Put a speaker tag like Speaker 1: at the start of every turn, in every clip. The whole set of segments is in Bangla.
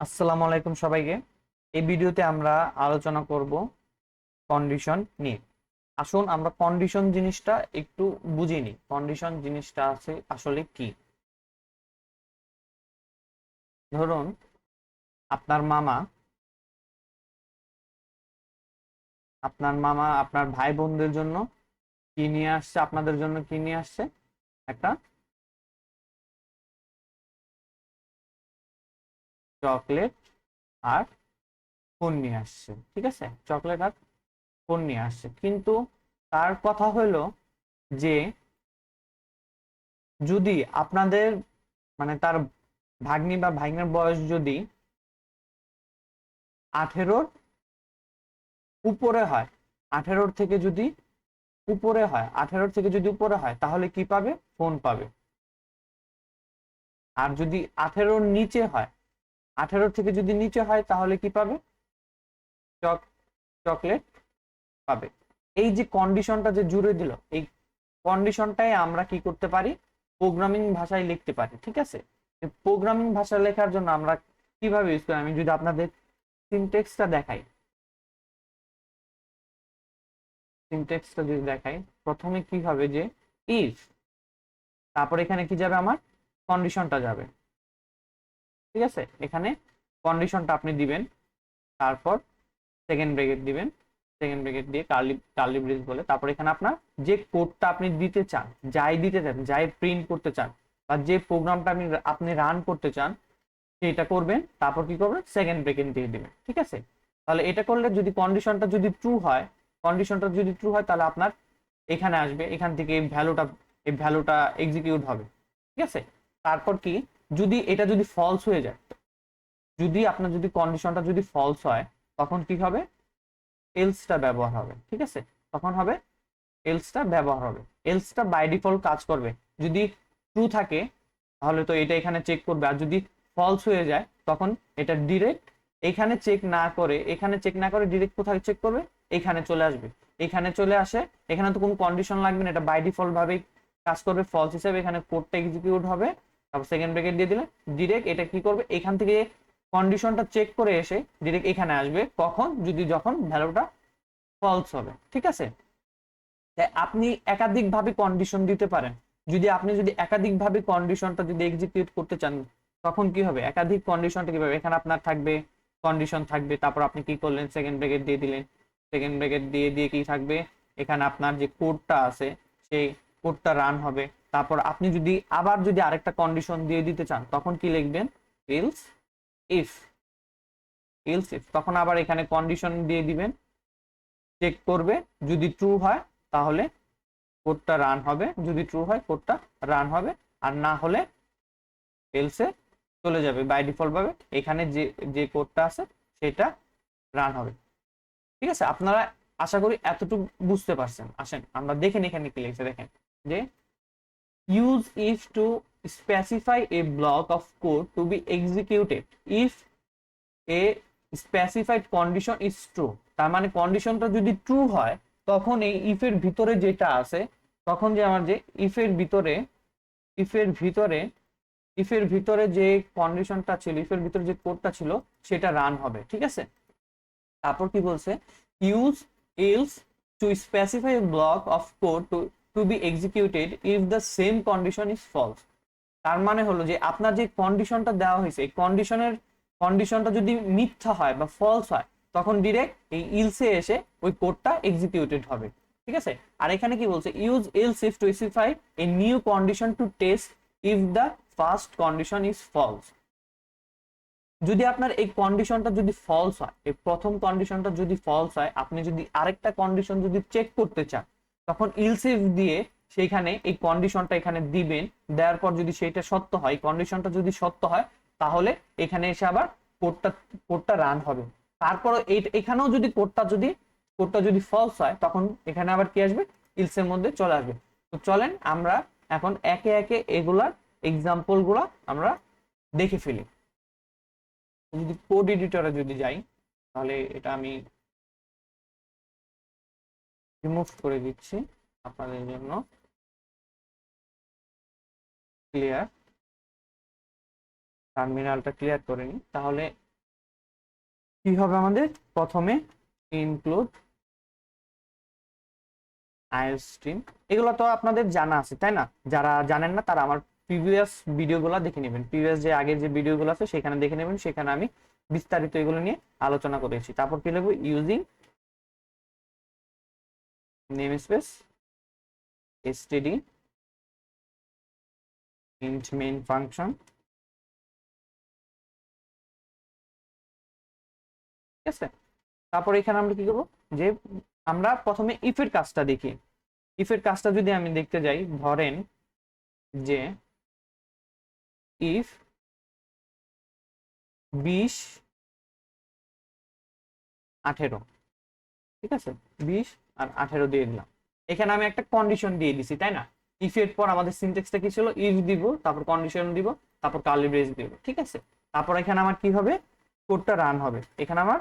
Speaker 1: আসসালামু আলাইকুম সবাইকে। এই ভিডিওতে আমরা আলোচনা করব কন্ডিশন নিয়ে। আসুন আমরা কন্ডিশন জিনিসটা একটু বুঝে নিই। কন্ডিশন জিনিসটা আছে আসলে কি। ধরুন আপনার মামা আপনার ভাই বোনদের জন্য কি নিয়ে আসছে, আপনাদের জন্য কি নিয়ে আসছে, একটা চকলেট আর ফোন নিয়ে আসছে। ঠিক আছে, চকলেট আর ফোন নিয়ে আসছে, কিন্তু তার কথা হলো যে যদি আপনাদের তার ভাগ্নি বা ভাগ্নের বয়স যদি 18-র উপরে হয়, 18-র থেকে যদি উপরে হয়, 18-র থেকে যদি উপরে হয় তাহলে কি পাবে? ফোন পাবে। আর যদি 18-র নিচে হয়, 18-র থেকে যদি নিচে হয় তাহলে কি পাবে? চকলেট পাবে। এই যে কন্ডিশনটা যে জুড়ে দিল, এই কন্ডিশনটাই আমরা কি করতে পারি? প্রোগ্রামিং ভাষায় লিখতে পারি। ঠিক আছে, প্রোগ্রামিং ভাষা লেখার জন্য আমরা কিভাবে ইউজ করি আমি যদি আপনাদের সিনট্যাক্সটা দেখাই, সিনট্যাক্সটা যদি দেখাই, প্রথমে কি হবে যে ইফ, তারপর এখানে কি যাবে? আমার কন্ডিশনটা যাবে। ঠিক আছে, এখানে কন্ডিশনটা আপনি দিবেন, তারপর সেকেন্ড ব্র্যাকেট দিবেন, সেকেন্ড ব্র্যাকেট দিয়ে কার্লি কার্লি ব্রেস বলে, তারপর এখানে আপনার যে কোডটা আপনি দিতে চান, যাই দিতে চান, যাই প্রিন্ট করতে চান, বা যে প্রোগ্রামটা আপনি রান করতে চান সেটা করবেন। তারপর কি করবেন? সেকেন্ড ব্র্যাকেট দিয়ে দিবেন। ঠিক আছে, তাহলে এটা করলে যদি কন্ডিশনটা যদি ট্রু হয়, কন্ডিশনটা যদি ট্রু হয় তাহলে আপনার এখানে আসবে, এখান থেকে এই ভ্যালুটা এক্সিকিউট হবে। ঠিক আছে, তারপর কি, যদি এটা যদি ফলস হয়ে যায়, যদি আপনার যদি কন্ডিশনটা যদি ফলস হয় তখন কি হবে? এলসটা ব্যবহার হবে। ঠিক আছে, তখন হবে এলসটা ব্যবহার হবে। এলসটা বাই ডিফল্ট কাজ করবে। যদি ট্রু থাকে তাহলে তো এটা এখানে চেক করবে, আর যদি ফলস হয়ে যায় তখন এটা ডিরেক্ট এখানে চেক না করে, এখানে চেক না করে ডিরেক্ট কোথায় চেক করবে? এখানে চলে আসবে। এখানে চলে আসে, এখানে তো কোনো কন্ডিশন লাগবে না, এটা বাই ডিফল্ট ভাবেই কাজ করবে ফলস হিসেবে। এখানে কোডটা এক্সিকিউট হবে, তারপর সেকেন্ড ব্র্যাকেট দিয়ে দিলে ডিরেক্ট এটা কি করবে? এখান থেকে কন্ডিশনটা চেক করে এসে ডিরেক্ট এখানে আসবে। কখন? যখন ভ্যালুটা ফলস হবে। ঠিক আছে, তাই আপনি একাধিক ভাবে কন্ডিশন দিতে পারেন। যদি একাধিক ভাবে কন্ডিশনটা যদি এক্সিকিউট করতে চান তখন কি হবে? একাধিক কন্ডিশনটা কিভাবে? এখানে আপনার থাকবে কন্ডিশন থাকবে, তারপর আপনি কি করলেন? সেকেন্ড ব্র্যাকেট দিয়ে দিলেন, সেকেন্ড ব্র্যাকেট দিয়ে দিয়ে কি থাকবে? এখানে আপনার যে কোডটা আছে সেই কোডটা রান হবে। তারপর আপনি যদি আরেকটা কন্ডিশন দিয়ে দিতে চান তখন কি লিখবেন? এলস ইফ, এলস ইফ, তখন আবার এখানে কন্ডিশন দিয়ে দিবেন, চেক করবে, যদি ট্রু হয় তাহলে কোডটা রান হবে, যদি ট্রু হয় কোডটা রান হবে, আর না হলে এলসে চলে যাবে। বাই ডিফল্ট ভাবে এখানে যে যে কোডটা আছে সেটা রান হবে। ঠিক আছে, আপনারা আশা করি এতটুকু বুঝতে পারছেন। আসেন আমরা দেখেন এখানে কি লিখছে, দেখেন যে use if to specify a block of code to be executed if a specified condition is true. তার মানে কন্ডিশনটা যদি ট্রু হয় তখন এই ইফের ভিতরে যেটা আছে, তখন যে আমার যে ইফের ভিতরে ইফের ভিতরে যে কন্ডিশনটা ছিল, ইফের ভিতরে যে কোডটা ছিল সেটা রান হবে। ঠিক আছে, তারপর কি বলছে? Use else to specify block of code to be executed if the same condition is false. তার মানে হলো যে আপনার যে কন্ডিশনটা দেওয়া হয়েছে, এই কন্ডিশনটা যদি মিথ্যা হয় বা ফলস হয় তখন ডিরেক্ট এই ইলসে এসে ওই কোডটা এক্সিকিউটেড হবে। ঠিক আছে, আর এখানে কি বলছে? Use else if to specify a new condition to test if the first condition is false. যদি আপনার এই কন্ডিশনটা যদি ফলস হয়, এই প্রথম কন্ডিশনটা যদি ফলস হয়, আপনি যদি আরেকটা কন্ডিশন যদি চেক করতে চান তখন ইলস ইফ দিয়ে সেইখানে এই কন্ডিশনটা এখানে দিবেন। দেওয়ার পর যদি সেটা সত্য হয়, কন্ডিশনটা যদি সত্য হয়, তাহলে এখানে এসে আবার কোডটা কোডটা রান হবে। তারপর এখানেও যদি কোডটা যদি ফলস হয় তখন এখানে আবার কি আসবে? ইলস এর মধ্যে চলে আসবে। তো চলেন আমরা এখন একে একে এগুলার এক্সাম্পল গুলা আমরা দেখে ফেলি। যদি কোড এডিটরে যদি যাই তাহলে এটা আমি রিমুভ করে দিচ্ছি আপনাদের জন্য ক্লিয়ার, টার্মিনালটা ক্লিয়ার করে নিই। তাহলে কি হবে আমাদের প্রথমে ইনক্লুড আইওস্ট্রিম, এগুলো তো আপনাদের জানা আছে তাই না? যারা জানেন না তারা আমার প্রিভিয়াস ভিডিওগুলো দেখে নেবেন, প্রিভিয়াস যে আগের যে ভিডিওগুলো আছে সেখানে দেখে নেবেন, সেখানে আমি বিস্তারিত এগুলো নিয়ে আলোচনা করেছি। তারপর কি লিখবো? Using name space std int main function, ঠিক আছে? তারপর এখানে আমরা কি করবো যে আমরা প্রথমে ইফের কাজটা দেখি। ইফের কাজটা যদি আমি দেখতে যাই, ধরেন যে ইফ 20 18, ঠিক আছে? 20 আর 18 দিয়ে দিলাম, এখানে আমি একটা কন্ডিশন দিয়ে দিছি তাই না? ইফ এর পর আমাদের সিনট্যাক্সটা কি ছিল? ইফ দিব, তারপর কন্ডিশন দিব, তারপর কার্লি ব্রেস দিব, ঠিক আছে? তারপর এখানে আমার কি হবে? কোডটা রান হবে, এখানে আমার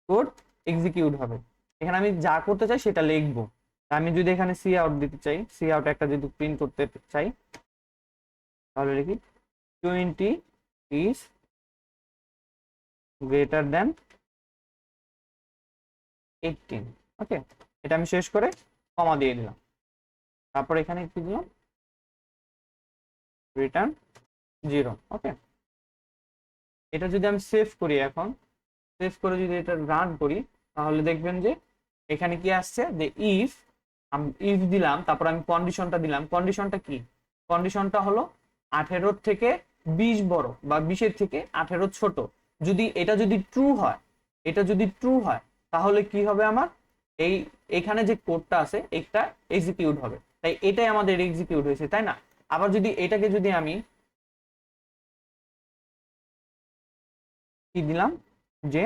Speaker 1: কোড এক্সিকিউট হবে। এখানে আমি যা করতে চাই সেটা লিখবো। আমি যদি এখানে সি আউট দিতে চাই, সি আউট একটা যদি প্রিন্ট করতে চাই, তাহলে লিখি 20 ইজ গ্রেটার দেন 18, ওকে? এটা আমি শেষ করে কমা দিয়ে দিলাম, তারপর এখানে কি দিলাম? রিটার্ন 0, ওকে? এটা যদি আমি সেভ করি, এখন সেভ করে যদি এটা রান করি, তাহলে দেখবেন যে এখানে কি আসছে যে ইফ ইফ দিলাম, তারপর আমি কন্ডিশনটা দিলাম। কন্ডিশনটা কি? কন্ডিশনটা হলো 18 থেকে 20 বড় বা 20 থেকে 18 ছোট। যদি এটা যদি ট্রু হয়, এটা যদি ট্রু হয়, তাহলে কি হবে? আমার এই এখানে যে কোডটা আছে এটা এক্সিকিউট হবে। তাই এটাই আমাদের এক্সিকিউট হয়েছে তাই না? আবার যদি এটাকে যদি আমি কি দিলাম যে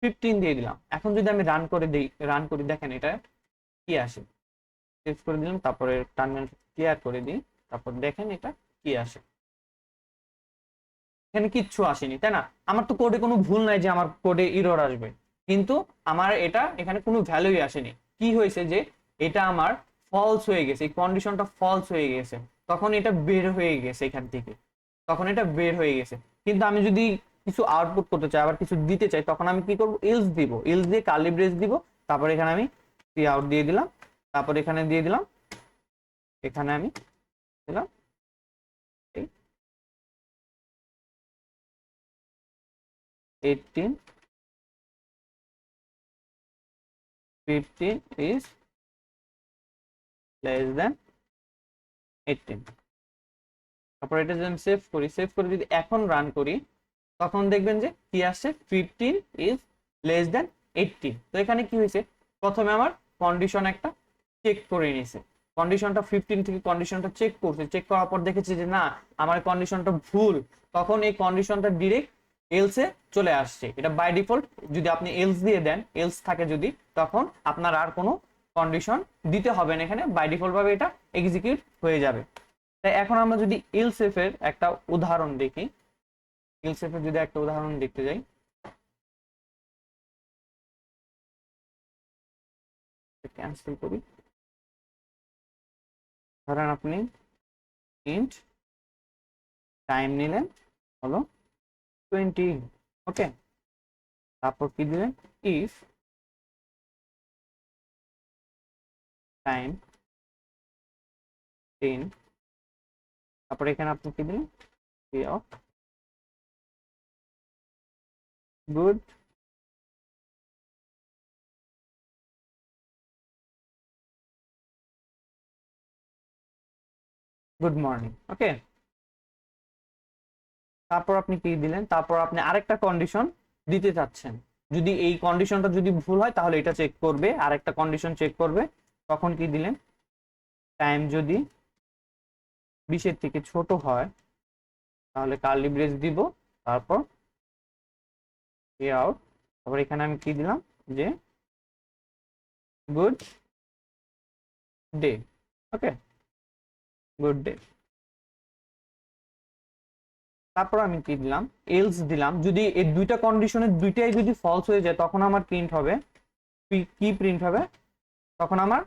Speaker 1: 15 দিয়ে দিলাম, এখন যদি আমি রান করে দিই, রান করি, দেখেন এটা কি আসে। সেভ করে দিলাম, তারপরে টার্মিনাল ক্লিয়ার করে দিই, তারপর দেখেন এটা কি আসে। এখানে কিচ্ছু আসেনি তাই না? আমার তো কোডে কোনো ভুল নাই যে আমার কোডে এরর আসবে, কিন্তু আমার এটা এখানে কোনো ভ্যালুই আসেনি। কি হয়েছে যে এটা আমার ফলস হয়ে গেছে, এই কন্ডিশনটা ফলস হয়ে গেছে, তখন এটা বের হয়ে গেছে এখান থেকে, তখন এটা বের হয়ে গেছে। কিন্তু আমি যদি কিছু আউটপুট করতে চাই, আবার কিছু দিতে চাই, তখন আমি কি করবো? এলস দিব, এলস দিয়ে কার্লি ব্রেস দিব, তারপর এখানে আমি সি আউট দিয়ে দিলাম, তারপর এখানে দিয়ে দিলাম, এখানে আমি দিলাম 18 15 is less than 18। তারপর এটা যদি আমি সেভ করি, সেভ করে যদি এখন রান করি, তখন দেখবেন যে কি আসছে? 15 is less than 18। তো এখানে কি হয়েছে? প্রথমে আমার কন্ডিশন একটা চেক করে নিয়েছে, কন্ডিশনটা 15 থেকে কন্ডিশনটা চেক করছে, চেক করার পর দেখেছে যে না, আমার কন্ডিশনটা ভুল, তখন এই কন্ডিশনটা ডিরেক্ট এলসে চলে আসছে। এটা বাই ডিফল্ট যদি আপনি এলস দিয়ে দেন, এলস থাকে যদি, তখন আপনার আর কোনো কন্ডিশন দিতে হবে না, এখানে বাই ডিফল্ট ভাবে এটা এক্সিকিউট হয়ে যাবে। তাই এখন আমরা যদি এলসেফ এর একটা উদাহরণ দেখি, এলসেফ এর যদি একটা উদাহরণ দেখতে যাই, ক্যান্সেল করি। ধরেন আপনি ইন্ট টাইম নিলেন হলো 20, ওকে? তারপর কি দিলেন? ইফ টাইম 10, তারপর এখানে আপনি কি দিলেন? গুড গুড মর্নিং, ওকে? তারপর আপনি কি দিলেন? তারপর আপনি আরেকটা কন্ডিশন দিতে চাচ্ছেন, যদি এই কন্ডিশনটা যদি ভুল হয় তাহলে এটা চেক করবে, আরেকটা কন্ডিশন চেক করবে। তখন কি দিলেন? টাইম যদি 20 থেকে ছোট হয়, তাহলে কার্লি ব্রেস দিব, তারপর আউট। তারপর এখানে আমি কি দিলাম? যে good day, okay? Good day. তারপর আমি কি দিলাম? এলস দিলাম। যদি এই দুইটা কন্ডিশনের দুইটাই যদি ফলস হয়ে যায়, তখন আমার প্রিন্ট হবে কি প্রিন্ট হবে? তখন আমার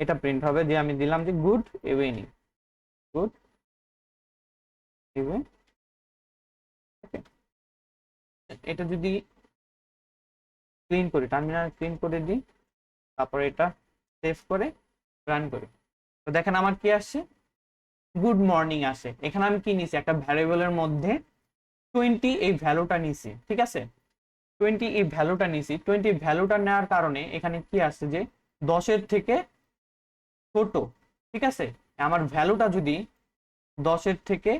Speaker 1: এটা প্রিন্ট হবে যে আমি দিলাম যে গুড ইভিনিং, গুড ইভিনিং, ওকে? এটা যদি ক্লিন করি, টার্মিনাল ক্লিন করে দিই, তারপরে এটা সেভ করে রান করি, তো দেখেন আমার কি আসছে, গুড মর্নিং আসে। এখানে আমি কি নিছি, একটা ভ্যারিয়েবলের মধ্যে 20 এই ভ্যালুটা নিছি, ঠিক আছে, 20 এই ভ্যালুটা নিছি। 20 ভ্যালুটা নেওয়ার কারণে এখানে কি আসছে যে 10-এর থেকে ছোট, ঠিক আছে। আমার ভ্যালুটা যদি 10-এর থেকে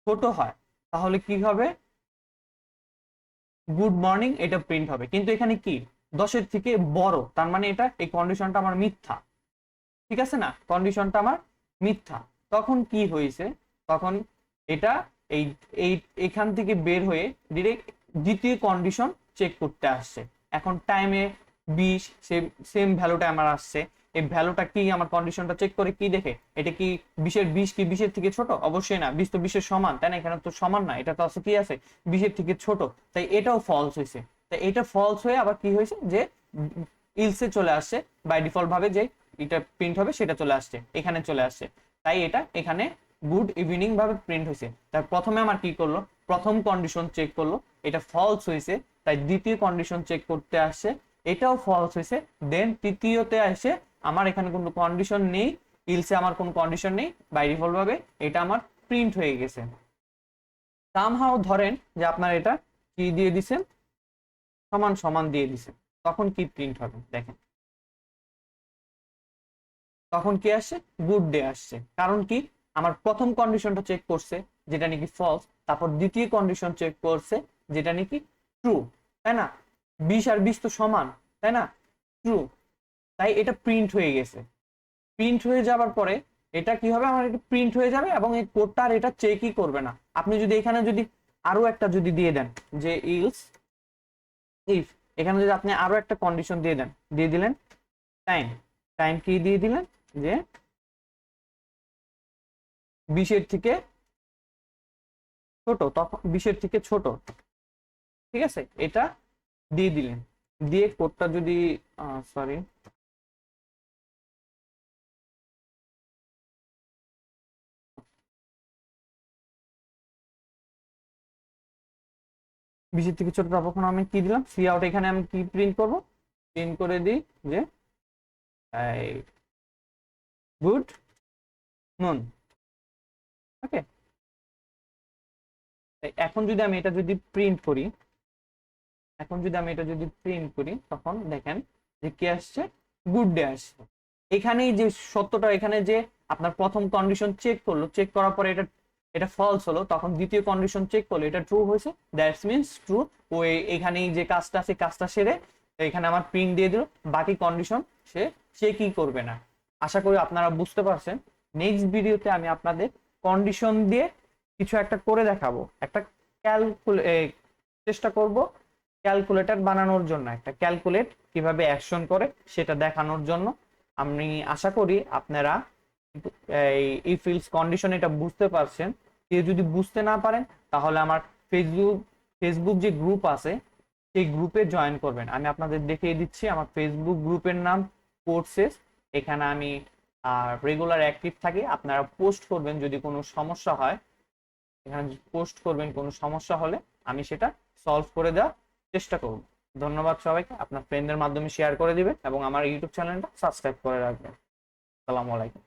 Speaker 1: ছোট হয় তাহলে কি হবে, গুড মর্নিং এটা প্রিন্ট হবে। কিন্তু এখানে কি 10-এর থেকে বড়, তার মানে এটা এই কন্ডিশনটা আমার মিথ্যা, ঠিক আছে না, কন্ডিশনটা আমার মিথ্যা। তখন কি হয়েছে, তখন এটা এই এই এখান থেকে বের হয়ে ডিরেক্ট দ্বিতীয় কন্ডিশন চেক করতে আসছে। এখন টাইমে 20 সেম ভ্যালুটা আমার আসছে। এই ভ্যালুটা কি আমার কন্ডিশনটা চেক করে কি দেখে, এটা কি 20-এর 20 কি 20-এর থেকে ছোট, অবশ্যই না, 20 তো 20-এর সমান, তাই না, এখানে তো সমান না, এটা তো আছে কি আছে 20-এর থেকে ছোট, তাই এটাও ফলস হয়েছে। তাই এটা ফলস হয়ে আবার কি হয়েছে যে ইলসে চলে আসছে, বাই ডিফল্ট ভাবে যে এটা প্রিন্ট হবে সেটা চলে আসছে, এখানে চলে আসছে। তাই এটা এখানে গুড ইভিনিং ভাবে প্রিন্ট হয়েছে। তাই প্রথমে আমার কি করলো, প্রথম কন্ডিশন চেক করলো, এটা ফলস হয়েছে, তাই দ্বিতীয় কন্ডিশন চেক করতে আসছে, এটাও ফলস হয়েছে, দেন তৃতীয়তে আসে আমার এখানে কোনো কন্ডিশন নেই, ইলসে আমার কোনো কন্ডিশন নেই, বাই ডিফল্ট ভাবে এটা আমার প্রিন্ট হয়ে গেছে। সামহাও ধরেন যে আপনার এটা কি দিয়ে দিছেন, সমান সমান দিয়ে দিছেন, তখন কি প্রিন্ট হবে দেখেন, তখন কি আসছে, গুড ডে আসছে। কারণ কি, আমার প্রথম কন্ডিশনটা চেক করছে যেটা নাকি ফলস, তারপর দ্বিতীয় কন্ডিশন চেক করছে যেটা নাকি ট্রু, তাই না, 20 আর 20 তো সমান, তাই না, ট্রু, তাই এটা প্রিন্ট হয়ে গেছে। প্রিন্ট হয়ে যাবার পরে এটা কি হবে, আমার এটা প্রিন্ট হয়ে যাবে এবং এই কোডটা আর এটা চেকই করবে না। আপনি যদি এখানে যদি আরো একটা যদি দিয়ে দেন যে ইলস ইফ, এখানে যদি আপনি আরো একটা কন্ডিশন দিয়ে দেন, দিয়ে দিলেন টাইম, টাইম কি দিয়ে দিলেন যে 20-এর থেকে ছোট, তখন 20-এর থেকে ছোট, ঠিক আছে, এটা দিয়ে দিলেন, দিয়ে কোডটা যদি সরি, বিশের থেকে ছোট, তখন আমি কি দিলাম সি আউট, এখানে আমি কি প্রিন্ট করব, প্রিন্ট করে দিই যে গুড নুন, ওকে। এখন যদি আমি এটা যদি প্রিন্ট করি, এখন যদি আমি এটা যদি প্রিন্ট করি, তখন দেখেন যে কি আসছে, গুড ডে আসছে। এখানেই যে সত্যটা, এখানে যে আপনার প্রথম কন্ডিশন চেক করলো, চেক করার পরে এটা এটা ফলস হলো, তখন দ্বিতীয় কন্ডিশন চেক করলো, এটা ট্রু হয়েছে, দ্যাটস মিনস ট্রু। ও এখানেই যে কাজটা আছে কাজটা সেরে এখানে আমার প্রিন্ট দিয়ে দিল, বাকি কন্ডিশন সে সে কি করবে না। আশা করি আপনারা বুঝতে পারছেন। নেক্সট ভিডিওতে আমি আপনাদের কন্ডিশন দিয়ে কিছু একটা করে দেখাবো, একটা ক্যালকুলেট চেষ্টা করব ক্যালকুলেটর বানানোর জন্য, একটা ক্যালকুলেট কিভাবে অ্যাকশন করে সেটা দেখানোর জন্য। আমি আশা করি আপনারা এই ইফ এলস কন্ডিশন এটা বুঝতে পারছেন। কেউ যদি বুঝতে না পারেন তাহলে আমার ফেসবুক যে গ্রুপ আছে সেই গ্রুপে জয়েন করবেন। আমি আপনাদের দেখিয়ে দিচ্ছি, আমার ফেসবুক গ্রুপের নাম কোর্সেস। এখানে আমি রেগুলার অ্যাক্টিভ থাকি, আপনারা পোস্ট করবেন যদি কোনো সমস্যা হয়, এখানে পোস্ট করবেন, কোনো সমস্যা হলে আমি সেটা সলভ করে দেওয়ার চেষ্টা করব। ধন্যবাদ সবাইকে, আপনার ফ্রেন্ডের মাধ্যমে শেয়ার করে দিবেন এবং আমার ইউটিউব চ্যানেলটা সাবস্ক্রাইব করে রাখবেন। আসসালামু আলাইকুম।